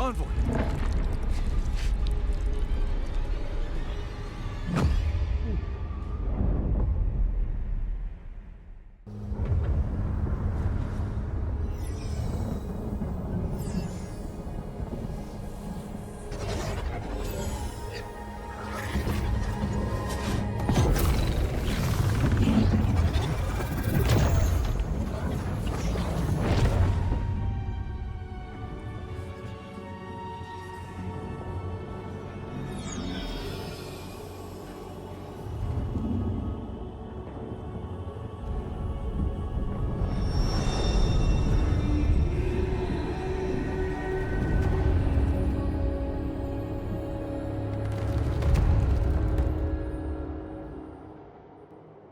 Convoy!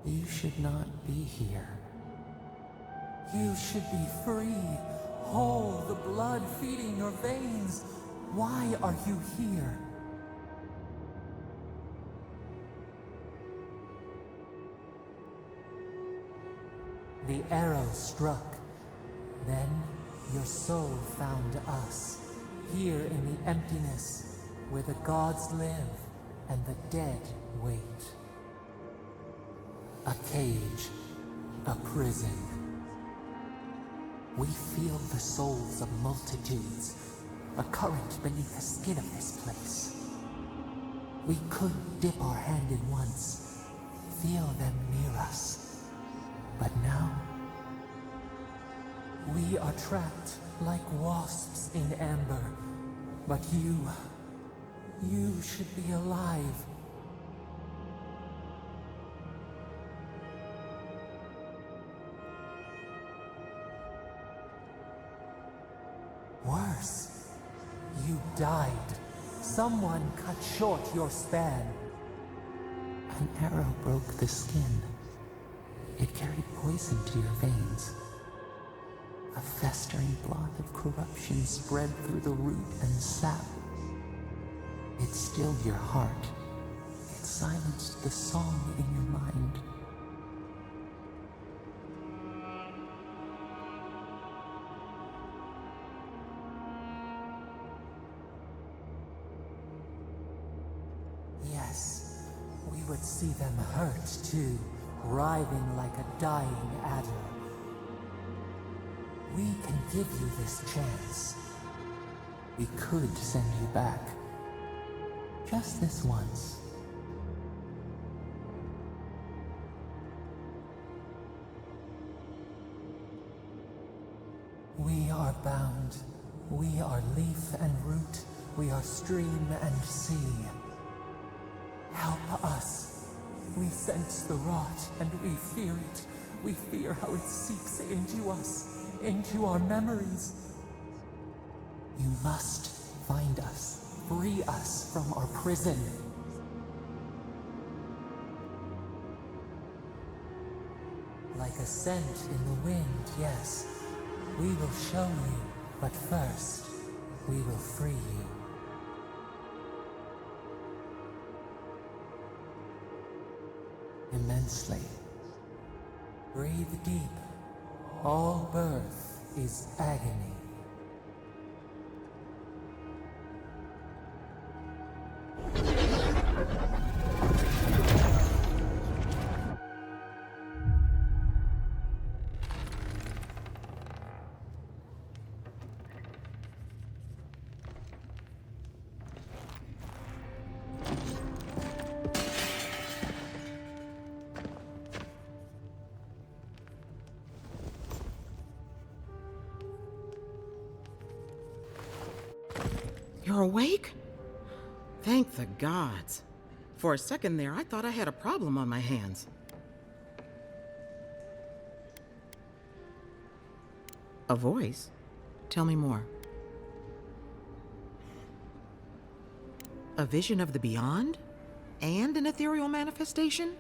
You should not be here. You should be free, whole, the blood feeding your veins. Why are you here? The arrow struck. Then your soul found us, here in the emptiness, where the gods live and the dead wait. A cage, a prison. We feel the souls of multitudes, a current beneath the skin of this place. We could dip our hand in once, feel them near us. But now, we are trapped like wasps in amber. But you should be alive. Worse, you died. Someone cut short your span. An arrow broke the skin. It carried poison to your veins. A festering blot of corruption spread through the root and sap. It stilled your heart. It silenced the song in your mind. Yes, we would see them hurt too, writhing like a dying adder. We can give you this chance. We could send you back. Just this once. We are bound. We are leaf and root. We are stream and sea. Help us. We sense the rot and we fear it. We fear how it seeps into us, into our memories. You must find us, free us from our prison. Like a scent in the wind, yes. We will show you, but first, we will free you. Immensely. Breathe deep. All birth is agony. You're awake? Thank the gods. For a second there, I thought I had a problem on my hands. A voice? Tell me more. A vision of the beyond? And an ethereal manifestation?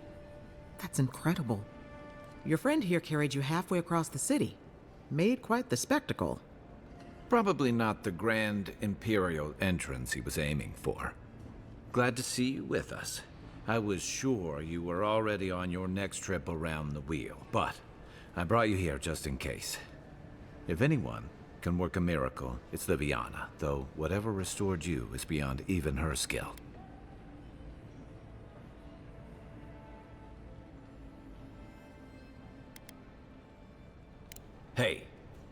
That's incredible. Your friend here carried you halfway across the city. Made quite the spectacle. Probably not the grand imperial entrance he was aiming for. Glad to see you with us. I was sure you were already on your next trip around the wheel, but I brought you here just in case. If anyone can work a miracle, it's the Viana, though whatever restored you is beyond even her skill. Hey,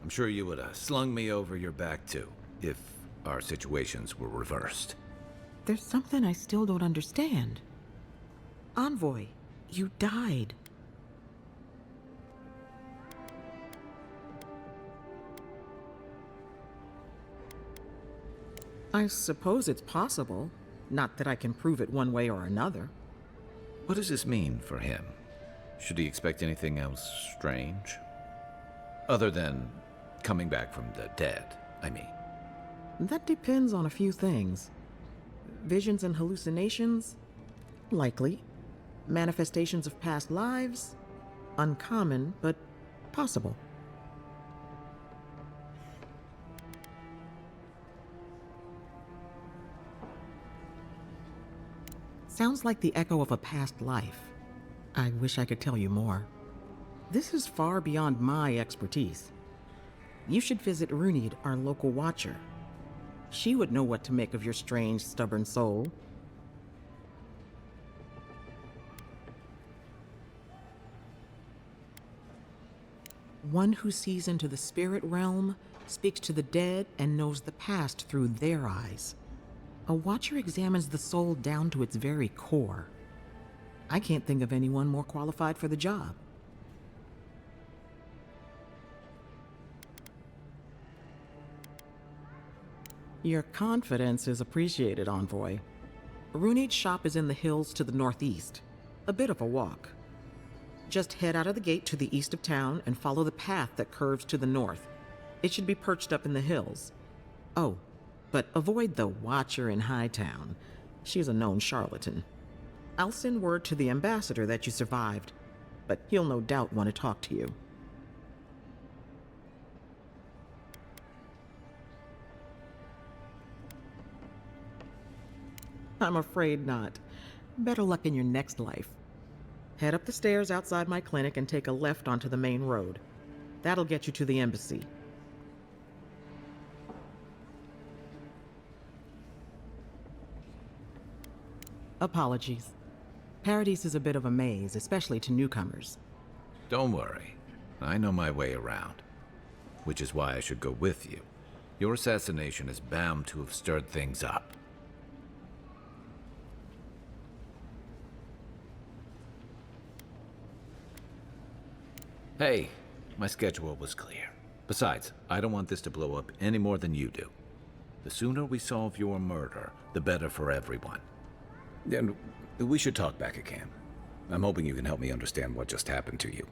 I'm sure you would have slung me over your back too, if our situations were reversed. There's something I still don't understand. Envoy, you died. I suppose it's possible. Not that I can prove it one way or another. What does this mean for him? Should he expect anything else strange? Other than coming back from the dead, I mean. That depends on a few things. Visions and hallucinations? Likely. Manifestations of past lives? Uncommon, but possible. Sounds like the echo of a past life. I wish I could tell you more. This is far beyond my expertise. You should visit Runid, our local watcher. She would know what to make of your strange, stubborn soul. One who sees into the spirit realm, speaks to the dead, and knows the past through their eyes. A watcher examines the soul down to its very core. I can't think of anyone more qualified for the job. Your confidence is appreciated, Envoy. Runid's shop is in the hills to the northeast. A bit of a walk. Just head out of the gate to the east of town and follow the path that curves to the north. It should be perched up in the hills. Oh, but avoid the Watcher in Hightown. She's a known charlatan. I'll send word to the ambassador that you survived, but he'll no doubt want to talk to you. I'm afraid not. Better luck in your next life. Head up the stairs outside my clinic and take a left onto the main road. That'll get you to the embassy. Apologies. Paradise is a bit of a maze, especially to newcomers. Don't worry. I know my way around. Which is why I should go with you. Your assassination is bound to have stirred things up. Hey, my schedule was clear. Besides, I don't want this to blow up any more than you do. The sooner we solve your murder, the better for everyone. And we should talk back at camp. I'm hoping you can help me understand what just happened to you.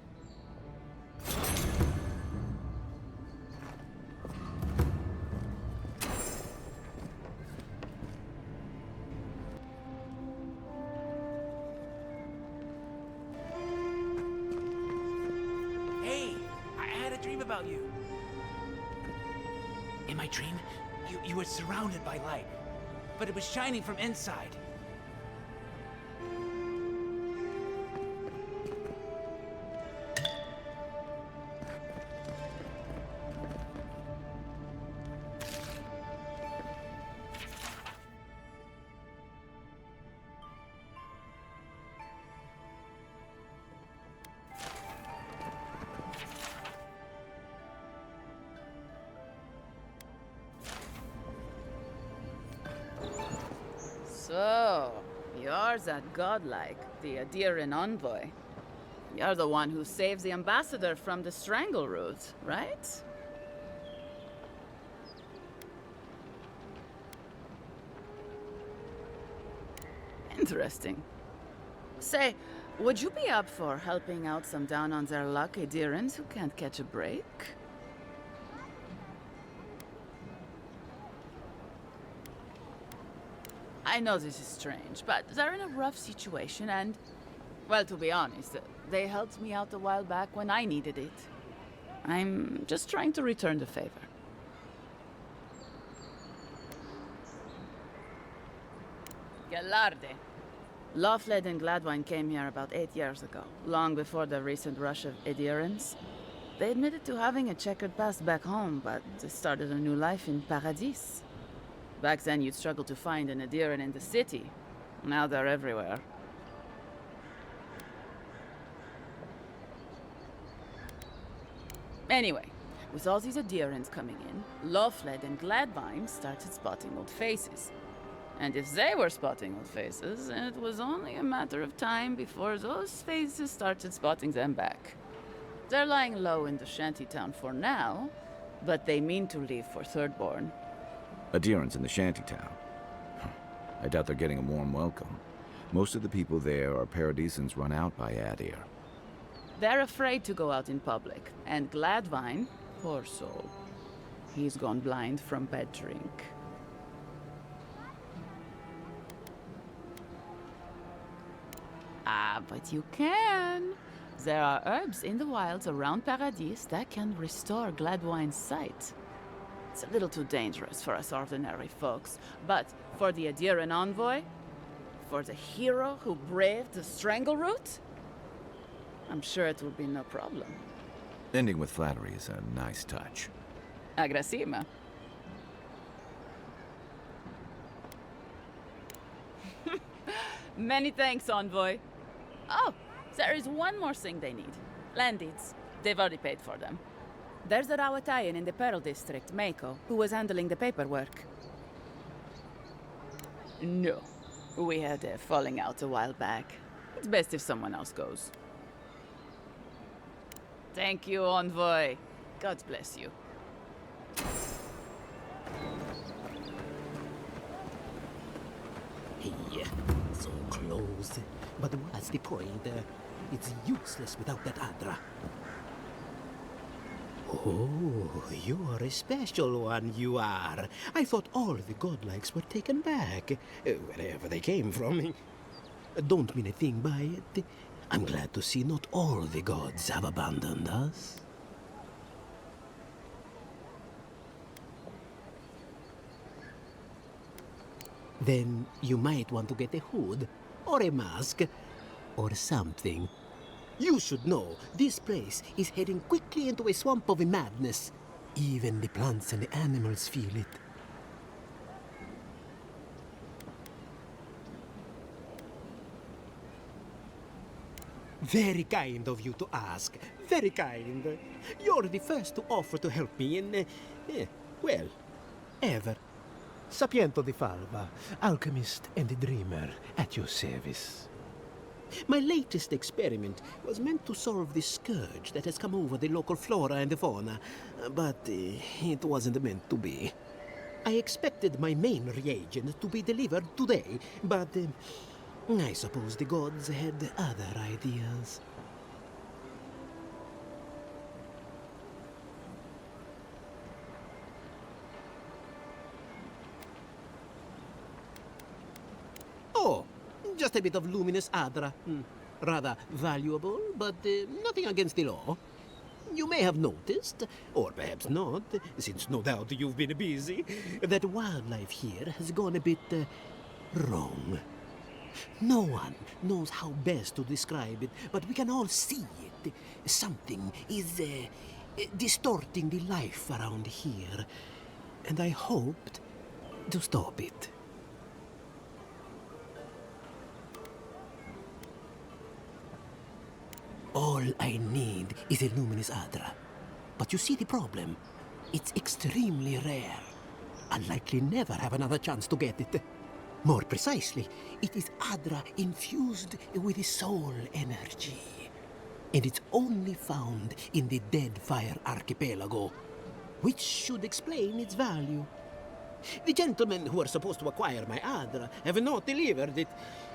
Hey, I had a dream about you. In my dream, you were surrounded by light, but it was shining from inside. So, you're that godlike, the Adiran envoy. You're the one who saves the ambassador from the strangle root, right? Interesting. Say, would you be up for helping out some down-on-their-luck Adirans who can't catch a break? I know this is strange, but they're in a rough situation and, well, to be honest, they helped me out a while back when I needed it. I'm just trying to return the favor. Galarde. Lofled and Gladwine came here about 8 years ago, long before the recent rush of Edirans. They admitted to having a checkered past back home, but they started a new life in Paradis. Back then, you'd struggle to find an Adiran in the city. Now they're everywhere. Anyway, with all these Adirans coming in, Lofled and Gladvine started spotting old faces. And if they were spotting old faces, it was only a matter of time before those faces started spotting them back. They're lying low in the shantytown for now, but they mean to leave for Thirdborn. Adherents in the shantytown. I doubt they're getting a warm welcome. Most of the people there are Paradisans run out by Adir. They're afraid to go out in public, and Gladvine, poor soul, he's gone blind from bad drink. Ah, but you can. There are herbs in the wilds around Paradis that can restore Gladwine's sight. It's a little too dangerous for us ordinary folks, but for the Adiran envoy, for the hero who braved the strangle route, I'm sure it will be no problem. Ending with flattery is a nice touch. Agrasima. Many thanks, envoy. Oh, there is one more thing they need. Land deeds. They've already paid for them. There's a Rawatayan in the Pearl District, Mako, who was handling the paperwork. No. We had a falling out a while back. It's best if someone else goes. Thank you, envoy. God bless you. Hey, so close. But what's the point? It's useless without that Adra. Oh, you're a special one, you are. I thought all the godlikes were taken back, wherever they came from. Don't mean a thing by it. I'm glad to see not all the gods have abandoned us. Then you might want to get a hood, or a mask, or something. You should know, this place is heading quickly into a swamp of madness. Even the plants and the animals feel it. Very kind of you to ask. Very kind. You're the first to offer to help me in, well, ever. Sapiento di Falva, alchemist and a dreamer, at your service. My latest experiment was meant to solve the scourge that has come over the local flora and the fauna, but it wasn't meant to be. I expected my main reagent to be delivered today, but I suppose the gods had other ideas. Oh, just a bit of luminous Adra. Rather valuable, but nothing against the law. You may have noticed, or perhaps not, since no doubt you've been busy, that wildlife here has gone a bit wrong. No one knows how best to describe it, but we can all see it. Something is distorting the life around here, and I hoped to stop it. All I need is a luminous Adra. But you see the problem? It's extremely rare. I'll likely never have another chance to get it. More precisely, it is Adra infused with the soul energy. And it's only found in the Deadfire Archipelago, which should explain its value. The gentlemen who are supposed to acquire my Adra have not delivered it,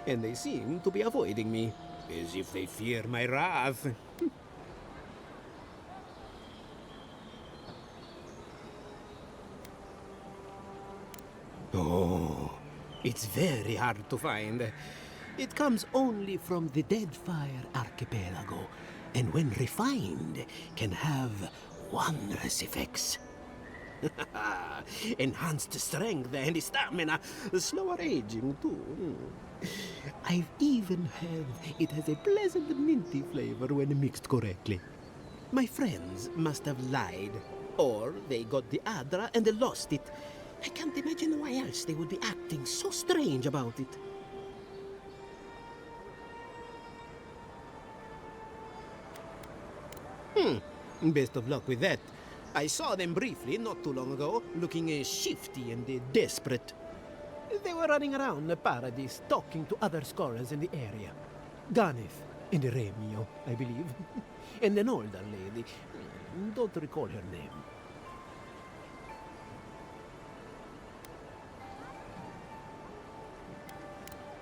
and they seem to be avoiding me, as if they fear my wrath. Oh, it's very hard to find. It comes only from the Deadfire Archipelago, and when refined, can have wondrous effects. Enhanced strength and stamina, slower aging too. I've even heard it has a pleasant minty flavor when mixed correctly. My friends must have lied. Or they got the Adra and they lost it. I can't imagine why else they would be acting so strange about it. Best of luck with that. I saw them briefly not too long ago, looking shifty and desperate. They were running around the paradise, talking to other scholars in the area. Ganef and Remio, I believe. And an older lady. Don't recall her name.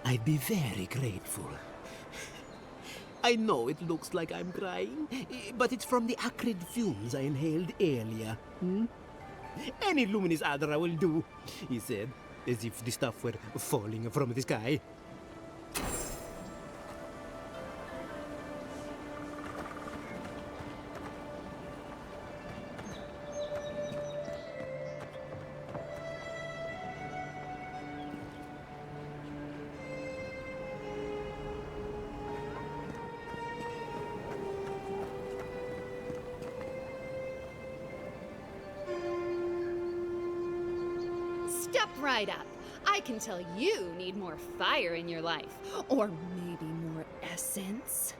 I'd be very grateful. I know it looks like I'm crying, but it's from the acrid fumes I inhaled earlier. Any luminous Adra will do, he said, as if the stuff were falling from the sky. Step right up. I can tell you need more fire in your life. Or maybe more essence.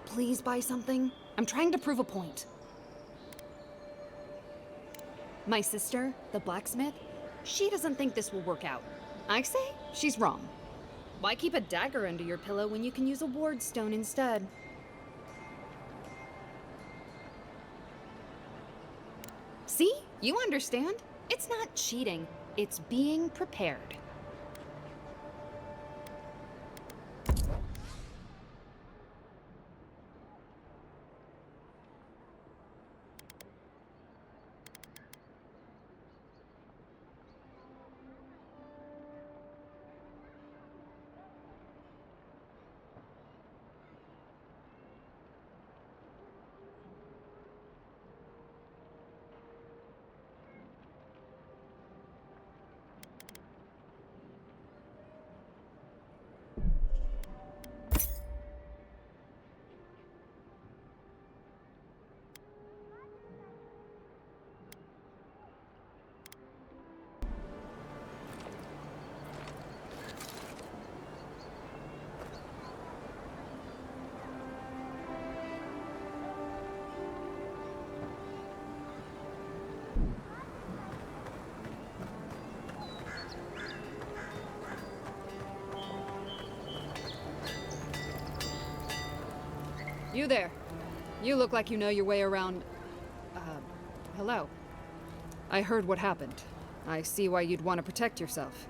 Please buy something. I'm trying to prove a point. My sister, the blacksmith, she doesn't think this will work out. I say she's wrong. Why keep a dagger under your pillow when you can use a ward stone instead? See? You understand. It's not cheating. It's being prepared. You there. You look like you know your way around... hello. I heard what happened. I see why you'd want to protect yourself.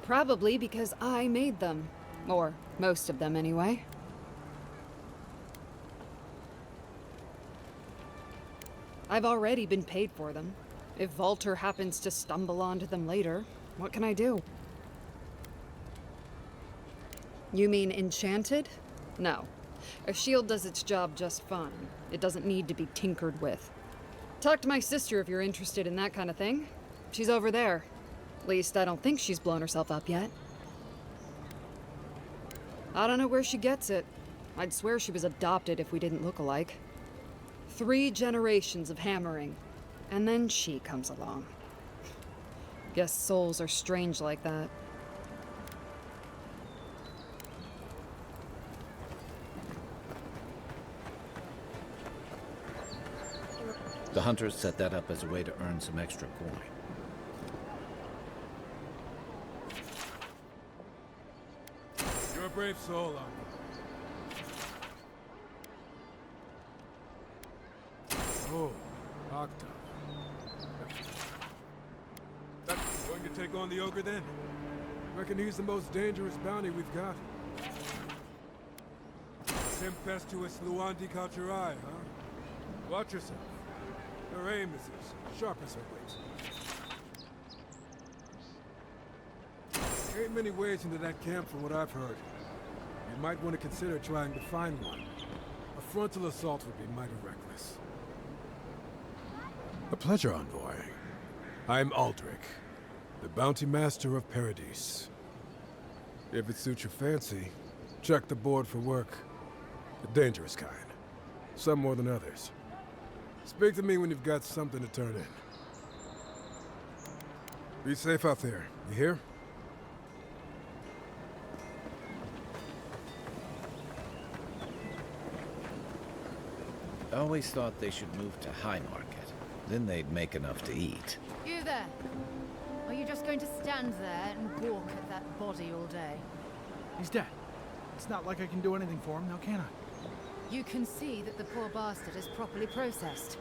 Probably because I made them. Or most of them, anyway. I've already been paid for them. If Volter happens to stumble onto them later, what can I do? You mean enchanted? No. A shield does its job just fine. It doesn't need to be tinkered with. Talk to my sister if you're interested in that kind of thing. She's over there. At least I don't think she's blown herself up yet. I don't know where she gets it. I'd swear she was adopted if we didn't look alike. 3 generations of hammering, and then she comes along. Guess souls are strange like that. The hunters set that up as a way to earn some extra coin. You're a brave soul, Oh, Octa. Going to take on the ogre then? Reckon he's the most dangerous bounty we've got. Tempestuous Luandi Kalchurai, huh? Watch yourself. Her aim is as sharp as her wit. Ain't many ways into that camp from what I've heard. You might want to consider trying to find one. A frontal assault would be mighty reckless. A pleasure, envoy. I'm Aldrich, the bounty master of Paradise. If it suits your fancy, Check the board for work. The dangerous kind. Some more than others. Speak to me when you've got something to turn in. Be safe out there, you hear? I always thought they should move to High Market. Then they'd make enough to eat. You there? Are you just going to stand there and gawk at that body all day? He's dead. It's not like I can do anything for him, now can I? You can see that the poor bastard is properly processed.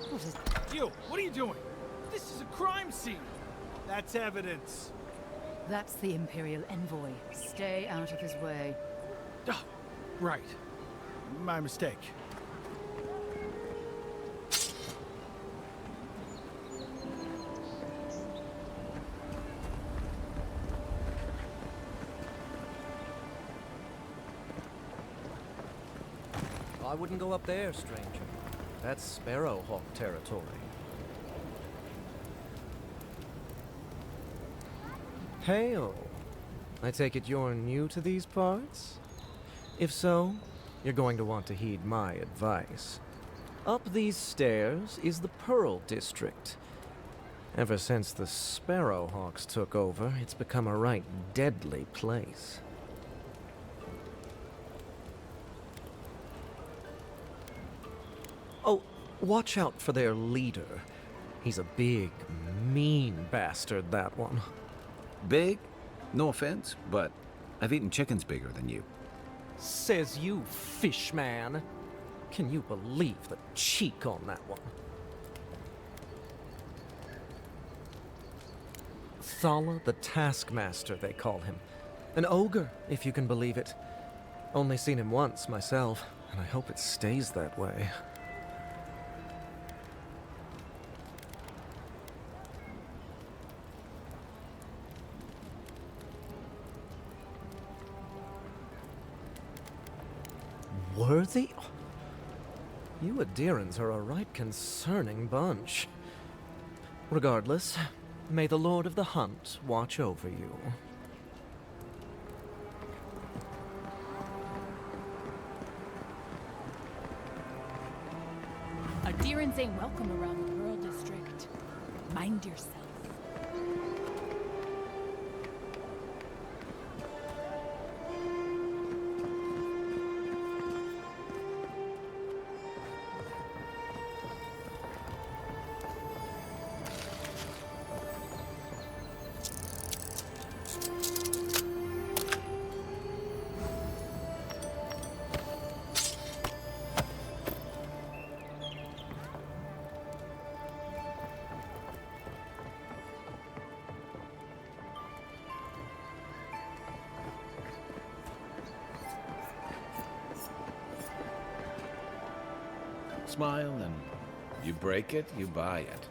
What is... You! What are you doing? This is a crime scene! That's evidence. That's the Imperial envoy. Stay out of his way. Oh, right. My mistake. I wouldn't go up there, stranger. That's Sparrowhawk territory. Hail. I take it you're new to these parts? If so, you're going to want to heed my advice. Up these stairs is the Pearl District. Ever since the Sparrowhawks took over, it's become a right deadly place. Oh, watch out for their leader. He's a big, mean bastard, that one. Big? No offense, but I've eaten chickens bigger than you. Says you, fishman. Can you believe the cheek on that one? Thala the Taskmaster, they call him. An ogre, if you can believe it. Only seen him once, myself, and I hope it stays that way. Worthy? You Adirans are a right concerning bunch. Regardless, may the Lord of the Hunt watch over you. Adirans ain't welcome around the Pearl District. Mind yourself. Smile, and you break it, you buy it.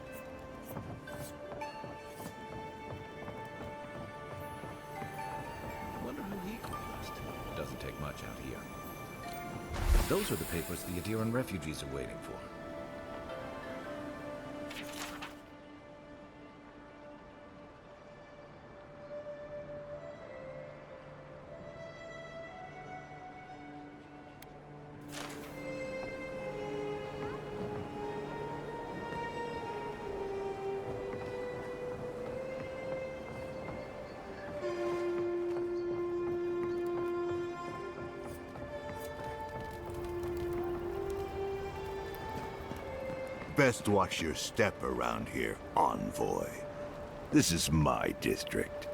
Wonder who he caused. It doesn't take much out here. Those are the papers the Adiran refugees are waiting for. Best watch your step around here, envoy. This is my district.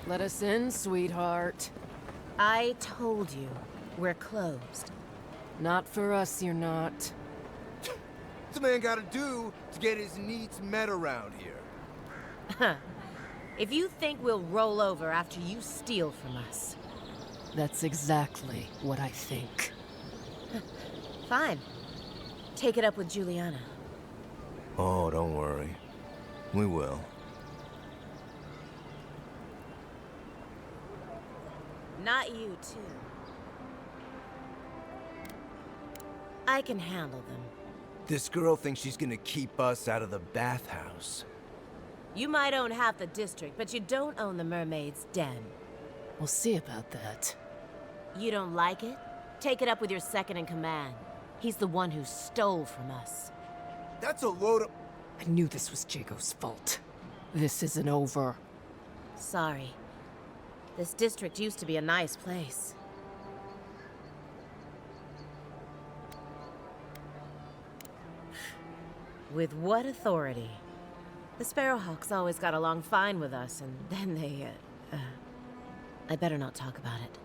Let us in, sweetheart. I told you, we're closed. Not for us, you're not. What's a man gotta do to get his needs met around here? If you think we'll roll over after you steal from us. That's exactly what I think. Fine. Take it up with Juliana. Oh, don't worry. We will. Not you, too. I can handle them. This girl thinks she's gonna keep us out of the bathhouse. You might own half the district, but you don't own the mermaid's den. We'll see about that. You don't like it? Take it up with your second in command. He's the one who stole from us. That's a load of... I knew this was Jago's fault. This isn't over. Sorry. This district used to be a nice place. With what authority? The Sparrowhawks always got along fine with us, and then they, I better not talk about it.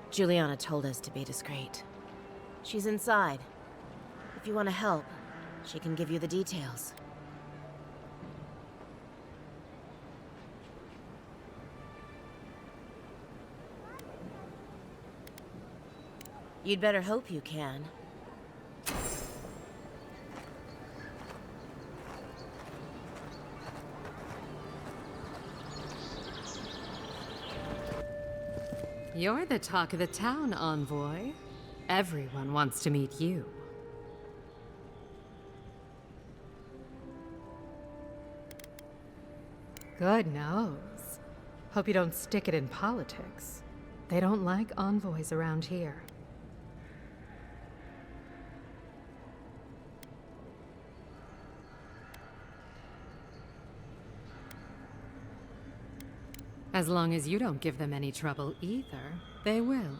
Juliana told us to be discreet. She's inside. If you want to help, she can give you the details. You'd better hope you can. You're the talk of the town, Envoy. Everyone wants to meet you. Good nose. Hope you don't stick it in politics. They don't like envoys around here. As long as you don't give them any trouble either, they will.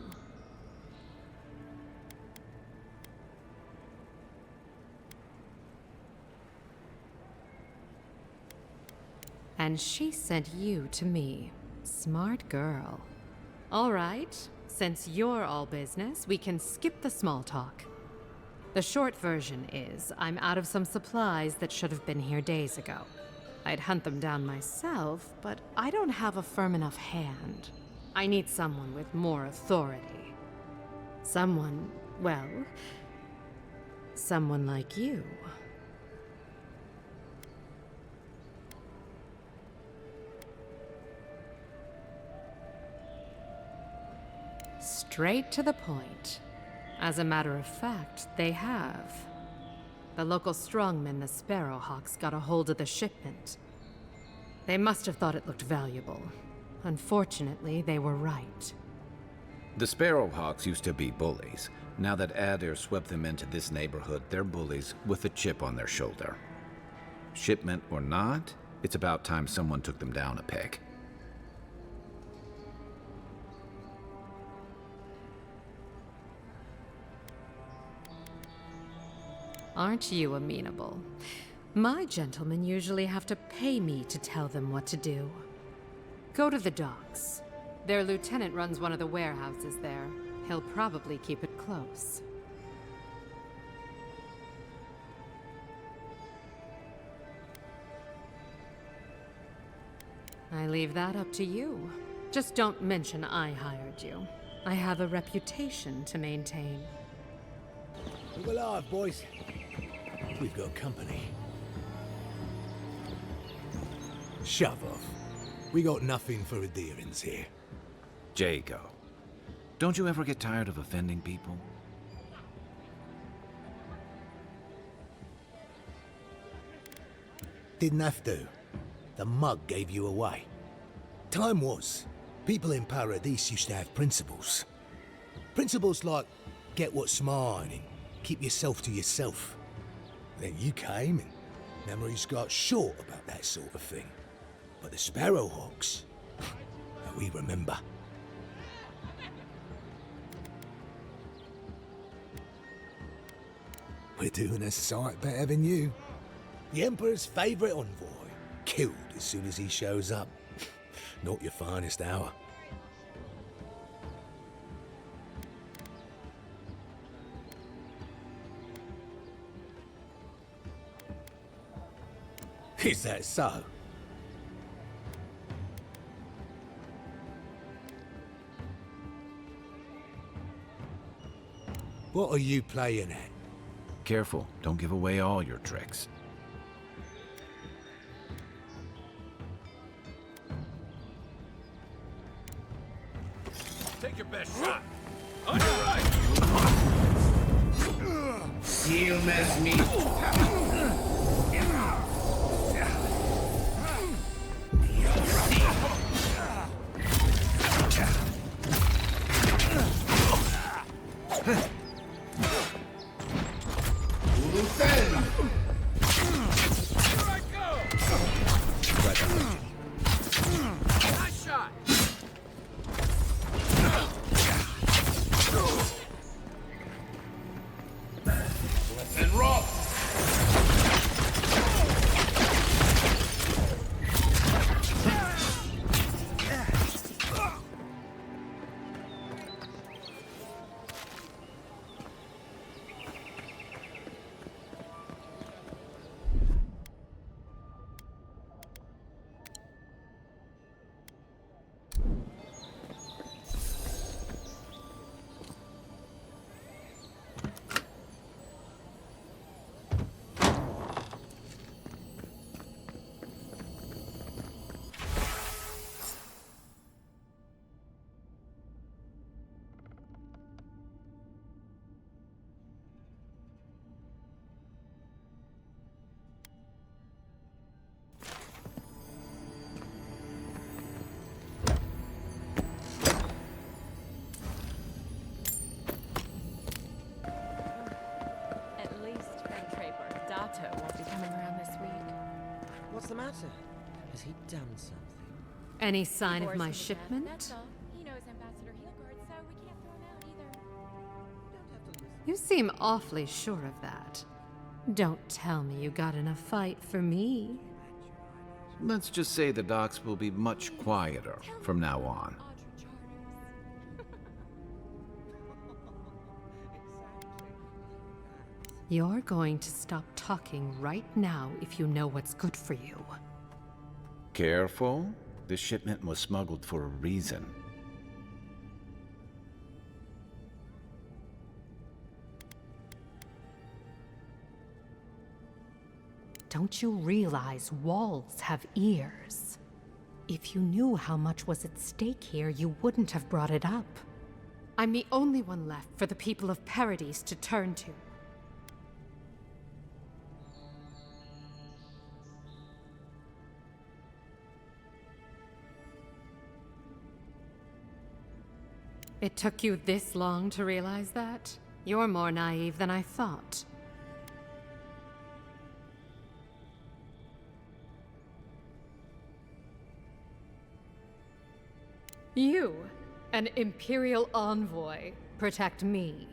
And she sent you to me. Smart girl. All right, since you're all business, we can skip the small talk. The short version is, I'm out of some supplies that should have been here days ago. I'd hunt them down myself, but I don't have a firm enough hand. I need someone with more authority. Someone, well, someone like you. Straight to the point. As a matter of fact, they have. The local strongmen, the Sparrowhawks, got a hold of the shipment. They must have thought it looked valuable. Unfortunately, they were right. The Sparrowhawks used to be bullies. Now that Adair swept them into this neighborhood, they're bullies with a chip on their shoulder. Shipment or not, it's about time someone took them down a peg. Aren't you amenable? My gentlemen usually have to pay me to tell them what to do. Go to the docks. Their lieutenant runs one of the warehouses there. He'll probably keep it close. I leave that up to you. Just don't mention I hired you. I have a reputation to maintain. We're alive, boys. We've got company. Shove off. We got nothing for adherence here. Jago, don't you ever get tired of offending people? Didn't have to. The mug gave you away. Time was, people in Paradise used to have principles. Principles like, get what's mine and keep yourself to yourself. Then you came and memories got short about that sort of thing. But the Sparrowhawks, we remember. We're doing a sight better than you. The Emperor's favourite envoy, killed as soon as he shows up. Not your finest hour. Is that so? What are you playing at? Careful, don't give away all your tricks. Take your best shot. On your right. You mess me. What's the matter? Has he done something? Any sign of my shipment? That's all. He knows Ambassador Heelguard, so we can't throw him out either. You seem awfully sure of that. Don't tell me you got in a fight for me. Let's just say the docks will be much quieter from now on. You're going to stop talking right now if you know what's good for you. Careful. This shipment was smuggled for a reason. Don't you realize walls have ears? If you knew how much was at stake here, you wouldn't have brought it up. I'm the only one left for the people of Paradise to turn to. It took you this long to realize that? You're more naive than I thought. You, an Imperial envoy, protect me.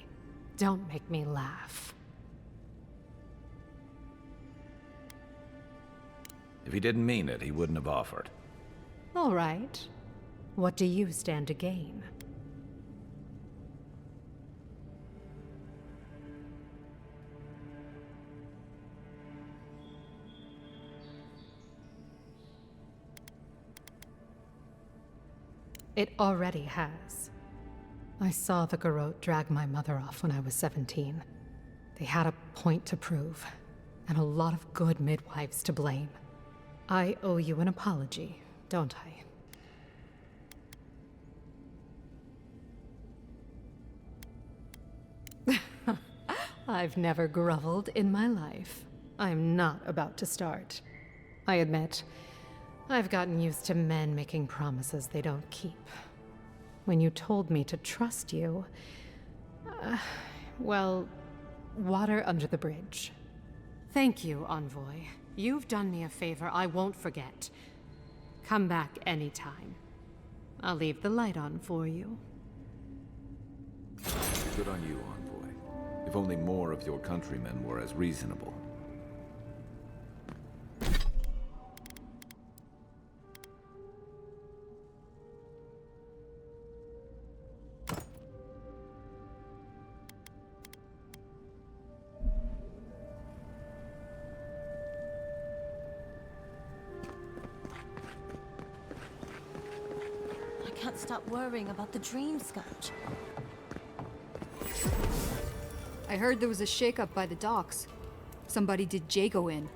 Don't make me laugh. If he didn't mean it, he wouldn't have offered. All right. What do you stand to gain? It already has. I saw the Garrote drag my mother off when I was 17. They had a point to prove, and a lot of good midwives to blame. I owe you an apology, don't I? I've never groveled in my life. I'm not about to start. I admit, I've gotten used to men making promises they don't keep. When you told me to trust you, well, water under the bridge. Thank you, Envoy. You've done me a favor I won't forget. Come back anytime. I'll leave the light on for you. Good on you, Envoy. If only more of your countrymen were as reasonable. can't stop worrying about the dream scourge. I heard there was a shakeup by the docks. Somebody did Jago in.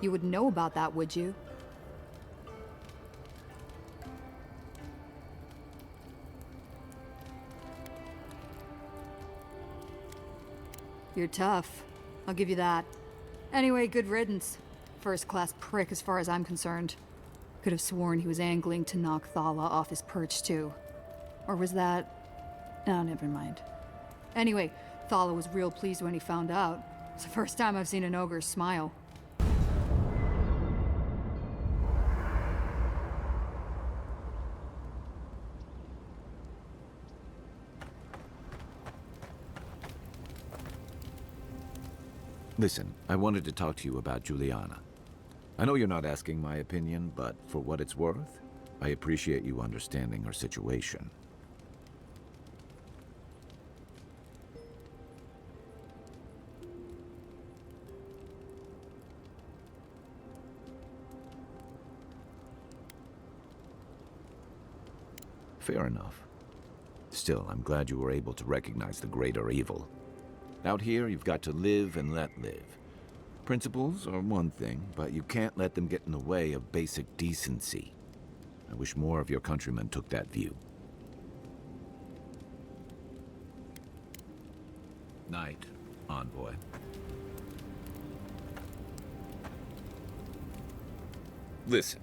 You wouldn't know about that, would you? You're tough. I'll give you that. Anyway, good riddance. First-class prick as far as I'm concerned. Could have sworn he was angling to knock Thala off his perch, too. Or was that... Oh, never mind. Anyway, Thala was real pleased when he found out. It's the first time I've seen an ogre smile. Listen, I wanted to talk to you about Juliana. I know you're not asking my opinion, but for what it's worth, I appreciate you understanding her situation. Fair enough. Still, I'm glad you were able to recognize the greater evil. Out here, you've got to live and let live. Principles are one thing, but you can't let them get in the way of basic decency. I wish more of your countrymen took that view. Night, envoy. Listen,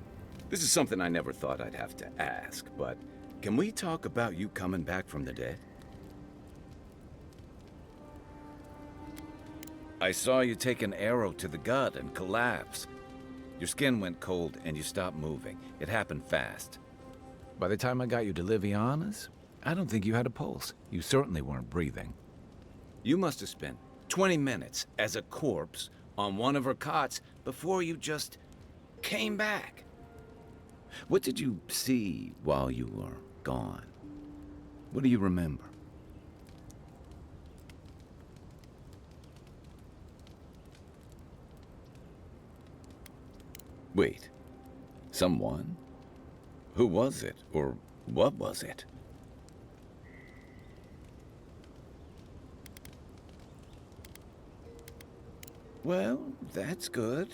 this is something I never thought I'd have to ask, but can we talk about you coming back from the dead? I saw you take an arrow to the gut and collapse. Your skin went cold and you stopped moving. It happened fast. By the time I got you to Liviana's, I don't think you had a pulse. You certainly weren't breathing. You must have spent 20 minutes as a corpse on one of her cots before you just came back. What did you see while you were gone? What do you remember? Wait, someone? Who was it, or what was it? Well, that's good.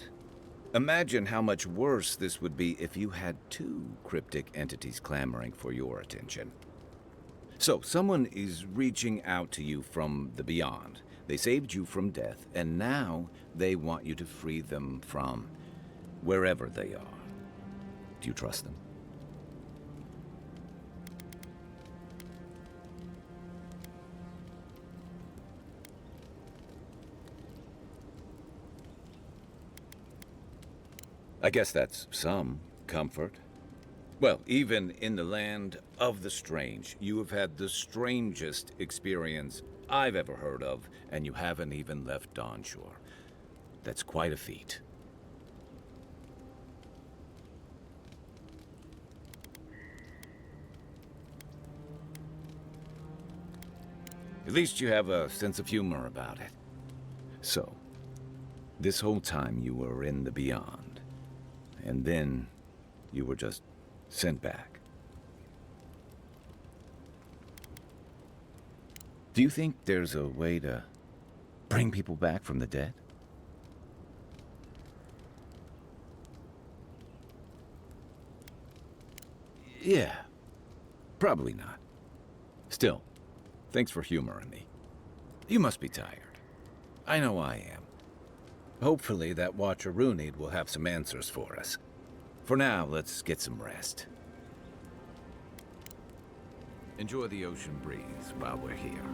Imagine how much worse this would be if you had two cryptic entities clamoring for your attention. So, someone is reaching out to you from the beyond. They saved you from death, and now they want you to free them from wherever they are. Do you trust them? I guess that's some comfort. Well, even in the land of the strange, you have had the strangest experience I've ever heard of, and you haven't even left Dawnshore. That's quite a feat. At least you have a sense of humor about it. So, this whole time you were in the beyond, and then you were just sent back. Do you think there's a way to bring people back from the dead? Yeah, probably not. Still, thanks for humoring me. You must be tired. I know I am. Hopefully that Watcher Runid will have some answers for us. For now, let's get some rest. Enjoy the ocean breeze while we're here.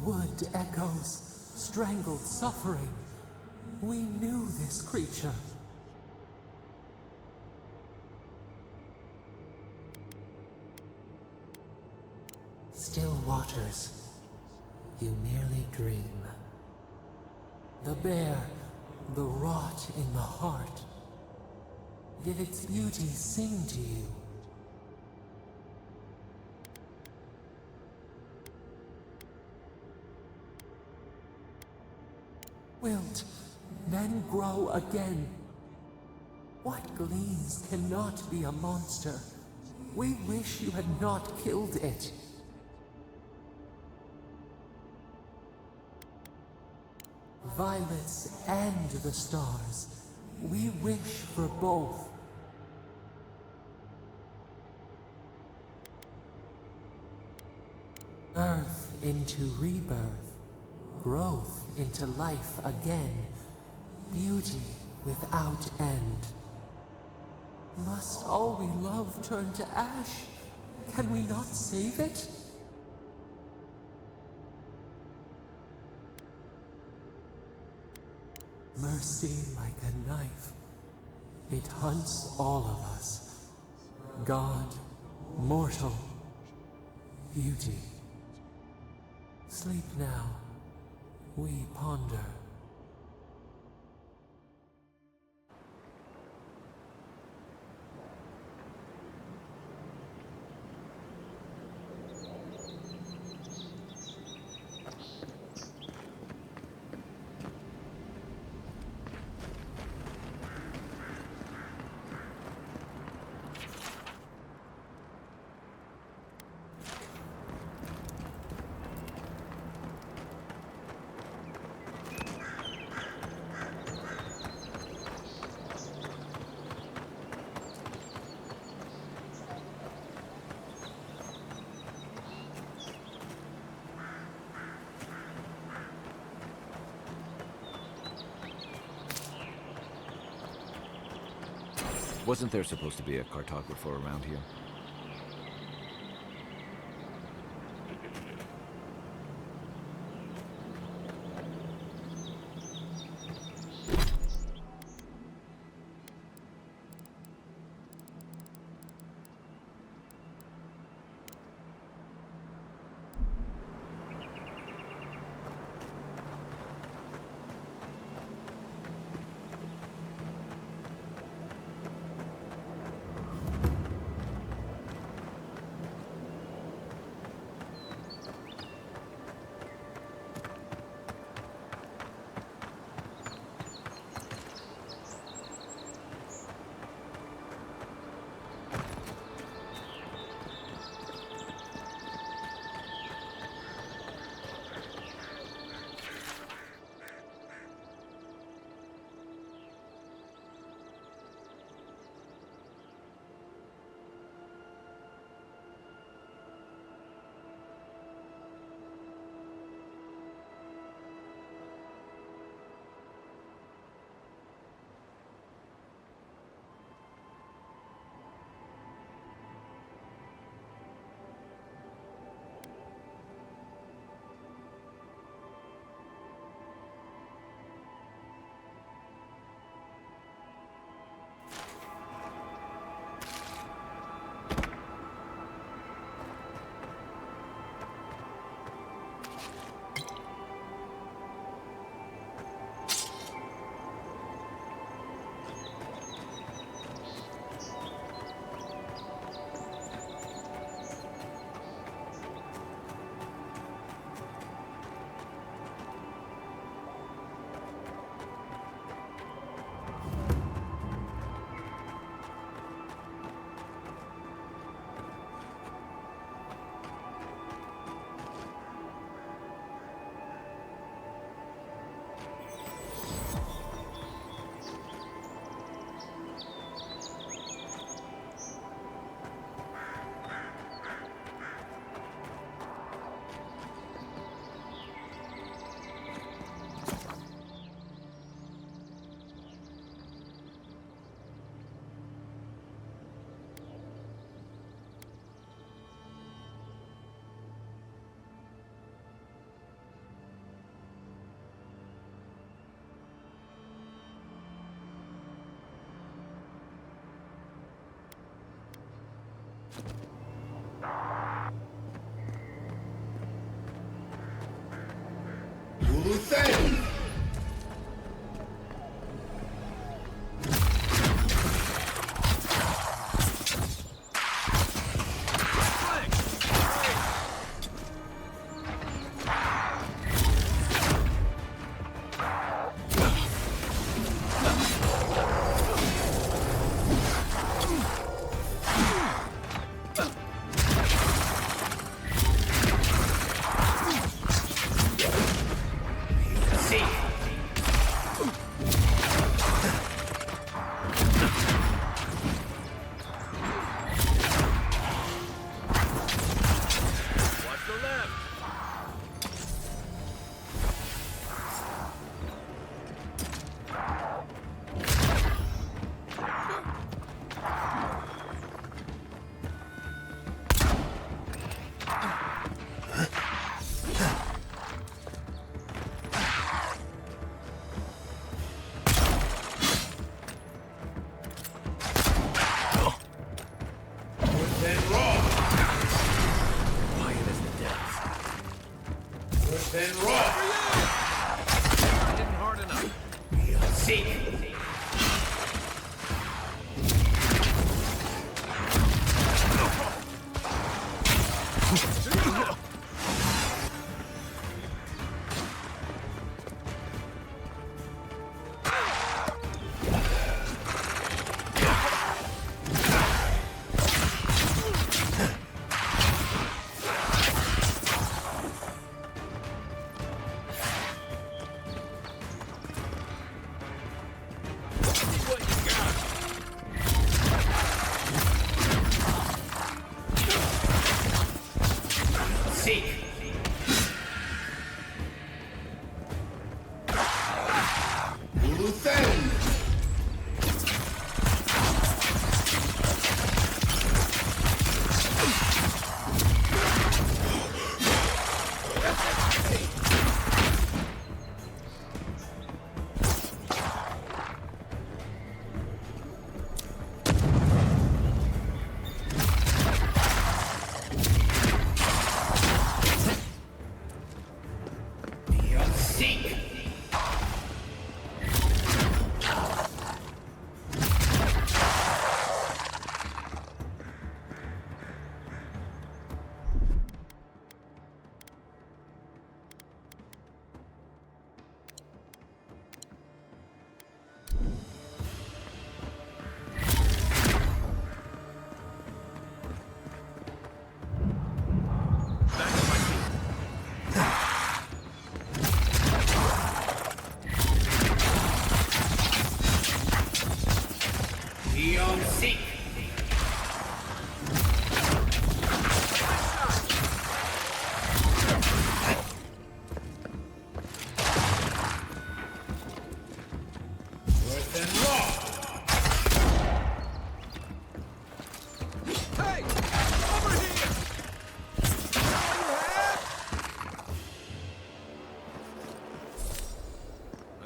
wood echoes, strangled suffering. We knew this creature. Still waters, you merely dream. The bare, the rot in the heart. Did its beauty sing to you? Wilt, then grow again. What gleams cannot be a monster? We wish you had not killed it. Violets and the stars. We wish for both. Earth into rebirth. Growth into life again. Beauty without end. Must all we love turn to ash? Can we not save it? Mercy like a knife. It hunts all of us. God, mortal, beauty. Sleep now. We ponder. Wasn't there supposed to be a cartographer around here?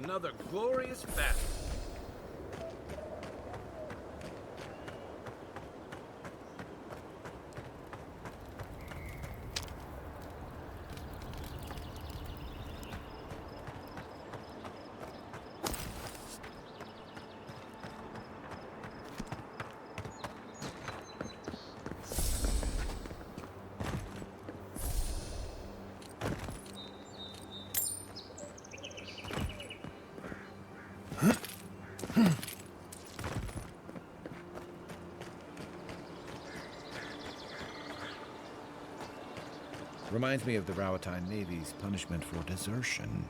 Another glorious battle. Reminds me of the Rawatine Navy's punishment for desertion.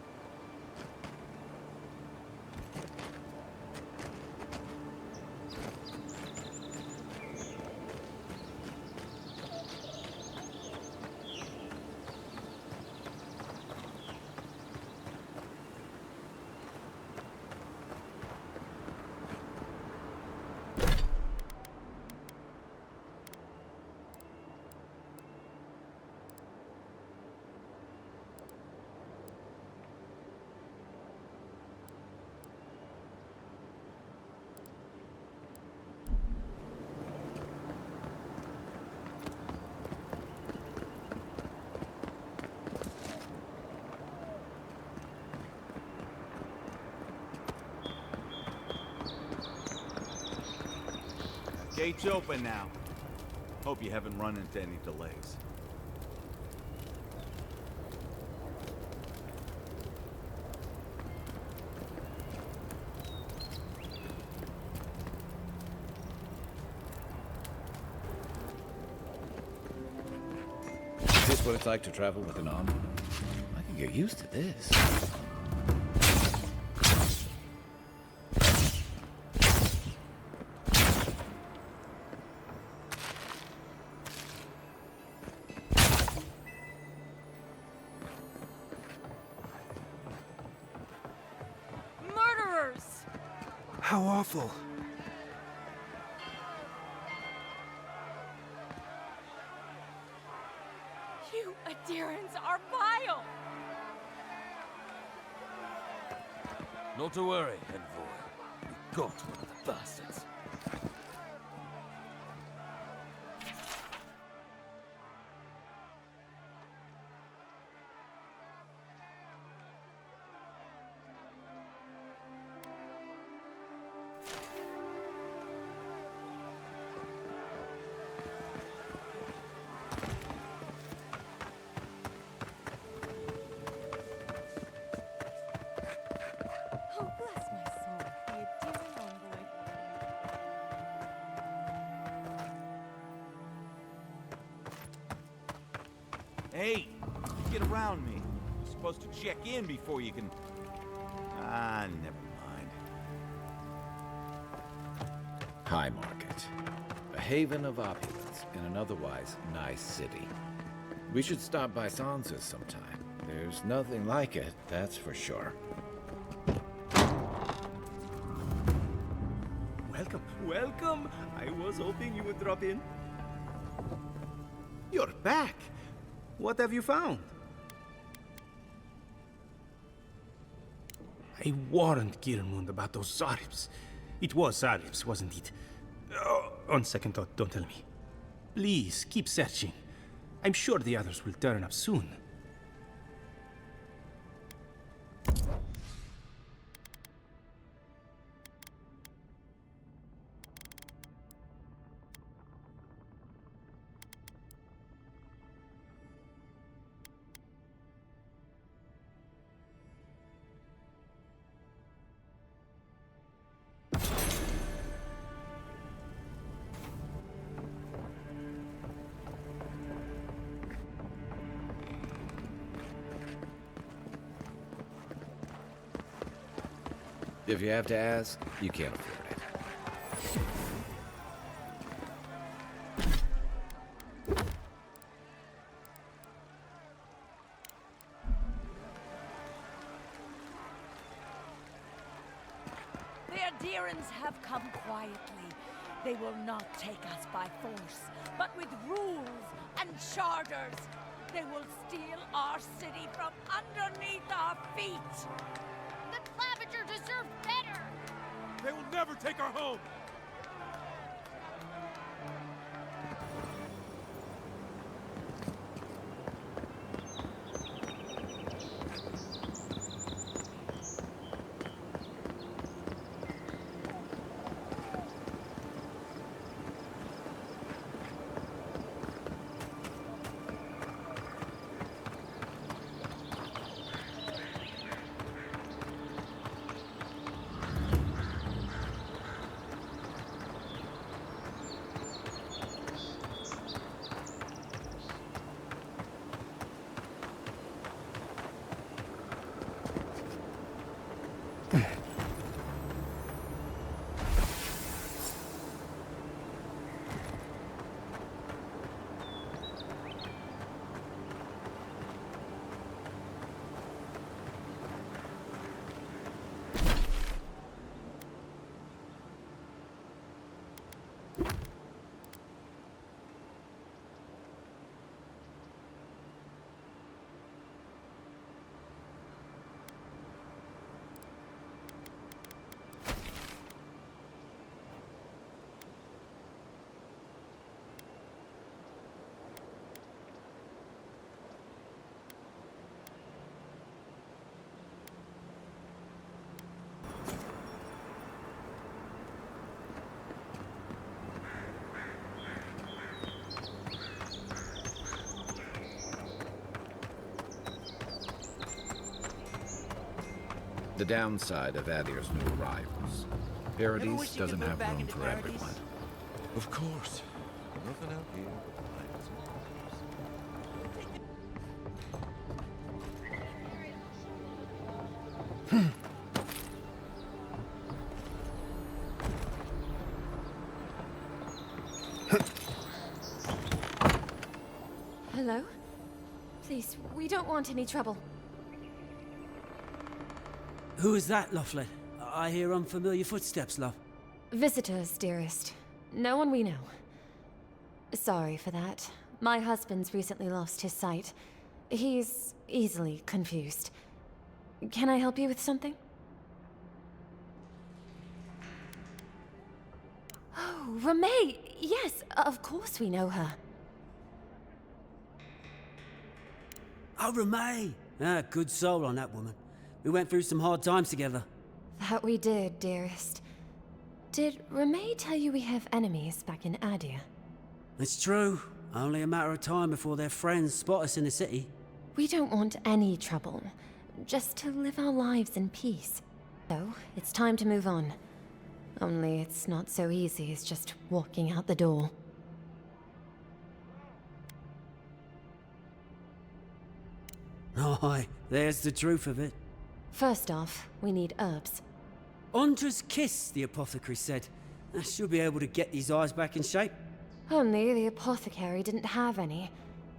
Gate's open now. Hope you haven't run into any delays. Is this what it's like to travel with an arm? I can get used to this. Murderers! How awful. You adherents are vile! Not to worry, Envoy. We got one of the bastards. Oh, bless my soul. The adherent envoy. Hey, get around me. You're supposed to check in before you can... Ah, never mind. High Market. A haven of opulence in an otherwise nice city. We should stop by Sansa's sometime. There's nothing like it, that's for sure. Welcome, welcome. I was hoping you would drop in. You're back. What have you found? I warned Kirmund about those Zaribs. It was Zaribs, wasn't it? Oh, on second thought, don't tell me. Please, keep searching. I'm sure the others will turn up soon. If you have to ask, you can't afford it. The adherents have come quietly. They will not take us by force, but with rules and charters. They will steal our city from underneath our feet. The Clavager deserve better! They will never take our home! The downside of Adir's new arrivals. Paradise doesn't have room for everyone. Of course. Nothing out here but lions and wolves. Hello? Please, we don't want any trouble. Who is that, Loughlin? I hear unfamiliar footsteps, love. Visitors, dearest. No one we know. Sorry for that. My husband's recently lost his sight. He's easily confused. Can I help you with something? Oh, Ramay! Yes, of course we know her. Oh, Ramay! Ah, good soul on that woman. We went through some hard times together. That we did, dearest. Did Ramay tell you we have enemies back in Adir? It's true. Only a matter of time before their friends spot us in the city. We don't want any trouble. Just to live our lives in peace. So, it's time to move on. Only it's not so easy as just walking out the door. Aye, there's the truth of it. First off, we need herbs. Andra's kiss, the apothecary said. I should be able to get these eyes back in shape. Only the apothecary didn't have any.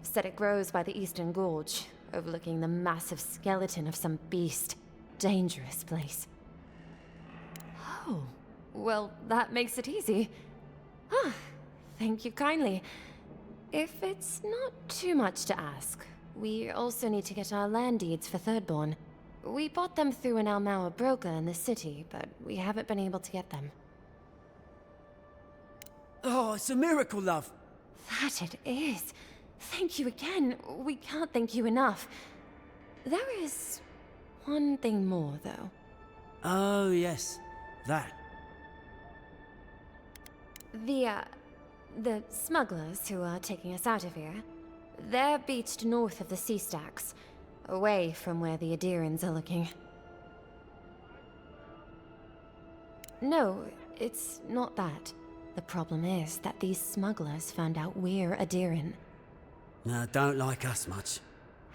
Said it grows by the Eastern Gorge, overlooking the massive skeleton of some beast. Dangerous place. Oh, well, that makes it easy. Ah, thank you kindly. If it's not too much to ask, we also need to get our land deeds for Thirdborn. We bought them through an Almauer broker in the city, but we haven't been able to get them. Oh, it's a miracle, love. That it is. Thank you again. We can't thank you enough. There is one thing more, though. Oh, yes. That. The smugglers who are taking us out of here, they're beached north of the sea stacks, away from where the Adirans are looking. No, it's not that. The problem is that these smugglers found out we're Adiran. No, don't like us much.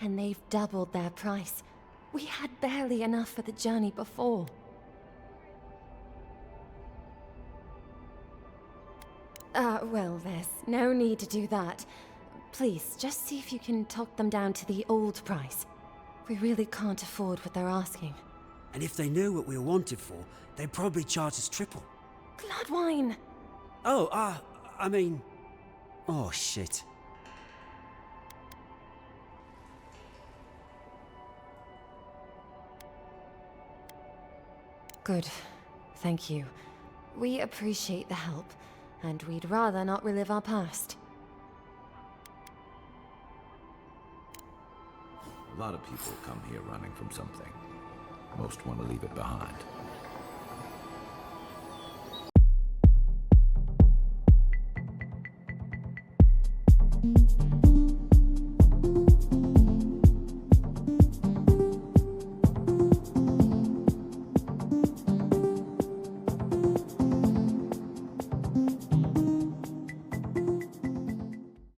And they've doubled their price. We had barely enough for the journey before. Well, there's no need to do that. Please, just see if you can talk them down to the old price. We really can't afford what they're asking. And if they knew what we were wanted for, they'd probably charge us triple. Bloodwine! Oh, I mean... Oh, shit. Good. Thank you. We appreciate the help, and we'd rather not relive our past. A lot of people come here running from something. Most want to leave it behind.